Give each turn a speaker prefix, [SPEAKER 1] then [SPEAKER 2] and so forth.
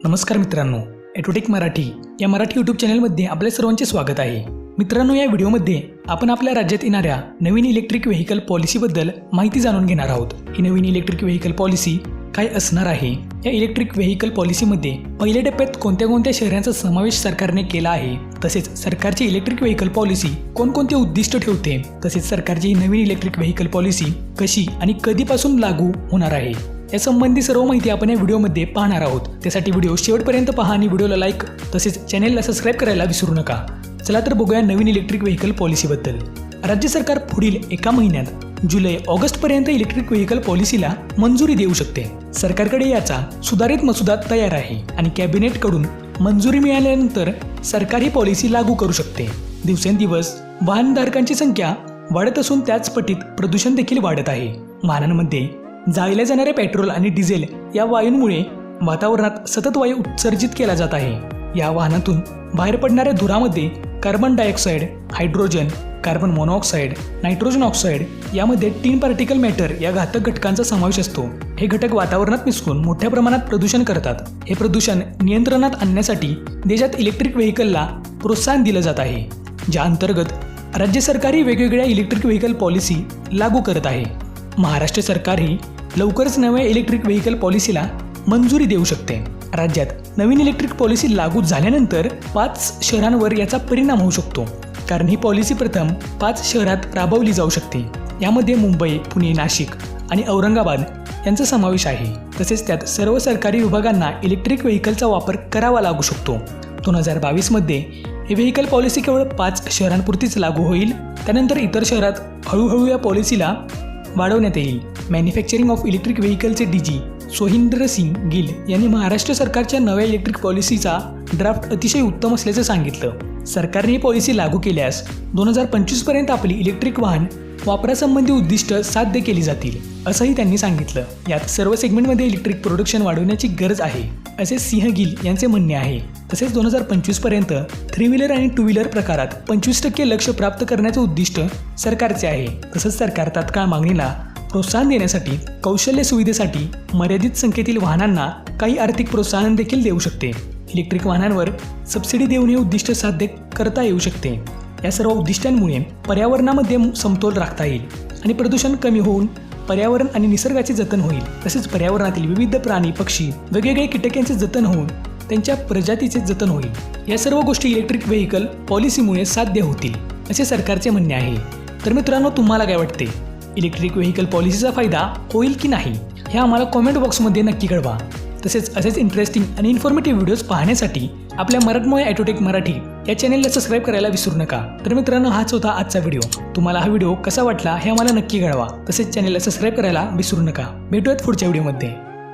[SPEAKER 1] नमस्कार मित्रांनो, ॲटोटेक मराठी या मराठी यूट्यूब चॅनलमध्ये आपल्या सर्वांचे स्वागत आहे। मित्रांनो, या व्हिडिओमध्ये आपण आपल्या राज्यात येणाऱ्या नवीन इलेक्ट्रिक व्हेकल पॉलिसीबद्दल माहिती जाणून घेणार आहोत। ही नवीन इलेक्ट्रिक व्हेकल पॉलिसी काय असणार आहे, या इलेक्ट्रिक व्हेकल पॉलिसीमध्ये पहिल्या टप्प्यात कोणत्या शहरांचा समावेश सरकारने केला आहे, तसेच सरकारची इलेक्ट्रिक व्हेकल पॉलिसी कोणकोणते उद्दिष्ट ठेवते, तसेच सरकारची ही नवीन इलेक्ट्रिक व्हेकल पॉलिसी कशी आणि कधीपासून लागू होणार आहे, या संबंधी सर्व माहिती आपण या व्हिडिओमध्ये पाहणार आहोत। त्यासाठी व्हिडिओ शेवटपर्यंत पहा आणि व्हिडिओला लाईक तसेच चॅनेलला सबस्क्राईब करायला विसरू नका। चला तर बघूया नवीन इलेक्ट्रिक व्हेकल पॉलिसीबद्दल। राज्य सरकार पुढील एका महिन्यात जुलै ऑगस्टपर्यंत इलेक्ट्रिक व्हेकल पॉलिसीला मंजुरी देऊ शकते। सरकारकडे याचा सुधारित मसुदा तयार आहे आणि कॅबिनेटकडून मंजुरी मिळाल्यानंतर सरकार ही पॉलिसी लागू करू शकते। दिवसेंदिवस वाहनधारकांची संख्या वाढत असून त्याच पटीत प्रदूषण देखील वाढत आहे। वाहनांमध्ये जाळल्या जाणाऱ्या पेट्रोल आणि डिझेल या वायूंमुळे वातावरणात सतत वायू उत्सर्जित केला जात आहे। या वाहनातून बाहेर पडणाऱ्या धुरामध्ये carbon dioxide, hydrogen, carbon monoxide, nitrogen oxide यामध्ये टिन पार्टिकल मॅटर या घातक घटकांचा समावेश असतो। हे घटक वातावरणात मिसळून मोठ्या प्रमाणात प्रदूषण करतात। हे प्रदूषण नियंत्रणात आणण्यासाठी देशात इलेक्ट्रिक व्हेकलला प्रोत्साहन दिलं जात आहे, ज्या अंतर्गत राज्य सरकारही वेगवेगळ्या इलेक्ट्रिक व्हेकल पॉलिसी लागू करत आहे। महाराष्ट्र सरकारही लवकरच नव्या इलेक्ट्रिक व्हेकल पॉलिसीला मंजुरी देऊ शकते। राज्यात नवीन इलेक्ट्रिक पॉलिसी लागू झाल्यानंतर 5 शहरांवर याचा परिणाम होऊ शकतो, कारण ही पॉलिसी प्रथम 5 शहरात राबवली जाऊ शकते। यामध्ये मुंबई, पुणे, नाशिक आणि औरंगाबाद यांचा समावेश आहे। तसेच त्यात सर्व सरकारी विभागांना इलेक्ट्रिक व्हेकलचा वापर करावा लागू शकतो। 2022मध्ये ही व्हेकल पॉलिसी केवळ 5 शहरांपुरतीच लागू होईल। त्यानंतर इतर शहरात हळूहळू या पॉलिसीला वाढवण्यात येईल। मॅन्युफॅक्चरिंग ऑफ इलेक्ट्रिक व्हेकलचे डीजी सोहिंद्र सिंग गिल यांनी महाराष्ट्र सरकारच्या नव्या इलेक्ट्रिक पॉलिसीचा ड्राफ्ट अतिशय उत्तम असल्याचं सांगितलं। सरकारने ही पॉलिसी लागू केल्यास 2025 पर्यंत आपली इलेक्ट्रिक वाहन वापरासंबंधी उद्दिष्ट साध्य केली जातील, असंही त्यांनी सांगितलं। यात सर्व सेगमेंटमध्ये इलेक्ट्रिक प्रोडक्शन वाढवण्याची गरज आहे, असे सिंह गिल यांचे म्हणणे आहे। तसेच 2025 पर्यंत 3 व्हीलर आणि 2 व्हीलर प्रकारात 25% लक्ष्य प्राप्त करण्याचे उद्दिष्ट सरकारचे आहे। तसंच सरकार तात्काळ मागणीला प्रोत्साहन देण्यासाठी कौशल्य सुविधेसाठी मर्यादित संख्येतील वाहनांना काही आर्थिक प्रोत्साहन देखील देऊ शकते। इलेक्ट्रिक वाहनांवर सबसिडी देऊन हे उद्दिष्ट साध्य करता येऊ शकते। या सर्व उद्दिष्टांमुळे पर्यावरणामध्ये समतोल राखता येईल आणि प्रदूषण कमी होऊन पर्यावरण आणि निसर्गाचे जतन होईल। तसेच पर्यावरणातील विविध प्राणी, पक्षी, वेगवेगळे कीटकांचे जतन होऊन त्यांच्या प्रजातीचे जतन होईल। या सर्व गोष्टी इलेक्ट्रिक व्हेकल पॉलिसीमुळे साध्य होतील, असे सरकारचे म्हणणे आहे। तर मित्रांनो, तुम्हाला काय वाटते? इलेक्ट्रिक व्हेकल पॉलिसीचा फायदा होईल की नाही, हे आम्हाला कॉमेंट बॉक्समध्ये नक्की कळवा। तसेच असेच इंटरेस्टिंग आणि इन्फॉर्मेटिव्ह व्हिडिओज पाहण्यासाठी आपल्या मराठमोळ्या ॲटोटेक मराठी या चॅनेलला सबस्क्राईब करायला विसरू नका। तर मित्रांनो, हाच होता आजचा व्हिडिओ। तुम्हाला हा व्हिडिओ कसा वाटला हे आम्हाला नक्की कळवा। तसेच चॅनेलला सबस्क्राईब करायला विसरू नका। भेटूयात पुढच्या व्हिडिओमध्ये।